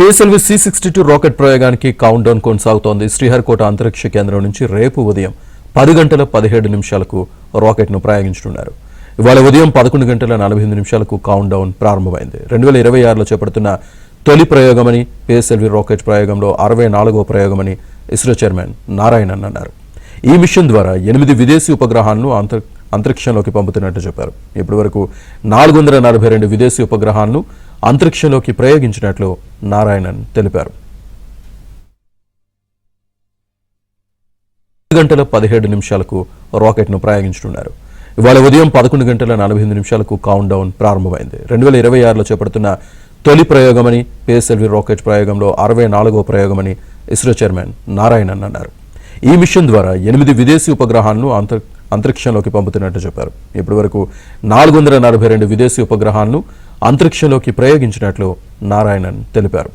PSLV C-62 rocket ప్రయోగానికి count down కొనసాగుతోంది. శ్రీహరికోట అంతరిక్ష కేంద్రం నుంచి రేపు ఉదయం 10 గంటల 17 నిమిషాలకు రాకెట్ను ప్రయోగించనున్నారు. ఇవాళ ఉదయం 11 గంటల 48 నిమిషాలకు కౌంట్ డౌన్ ప్రారంభమైంది. 2026లో చేపడుతున్న తొలి ప్రయోగమని, PSLV రాకెట్ ప్రయోగంలో 64వ ప్రయోగమని ఇస్రో చైర్మన్ నారాయణన్ అన్నారు. ఈ మిషన్ ద్వారా 8 విదేశీ ఉపగ్రహాలను అంతరిక్షంలోకి పంపుతున్నట్టు చెప్పారు. ఇప్పటి వరకు 442 విదేశీ ఉపగ్రహాలను అంతరిక్షంలోకి ప్రయోగించినట్లు నారాయణన్ తెలిపారు. 10 గంటల 17 నిమిషాలకు రాకెట్ను ప్రయోగించనున్నారు. ఇవాళ ఉదయం 11 గంటల 48 నిమిషాలకు కౌంట్ డౌన్ ప్రారంభమైంది. 2026లో చేపడుతున్న తొలి ప్రయోగమని, PSLV రాకెట్ ప్రయోగంలో 64వ ప్రయోగమని ఇస్రో చైర్మన్ నారాయణన్ అన్నారు. ఈ మిషన్ ద్వారా 8 విదేశీ ఉపగ్రహాలను అంతరిక్షంలోకి పంపుతున్నట్టు చెప్పారు. ఇప్పటి వరకు 442 విదేశీ ఉపగ్రహాలను అంతరిక్షంలోకి ప్రయోగించినట్లు నారాయణన్ తెలిపారు.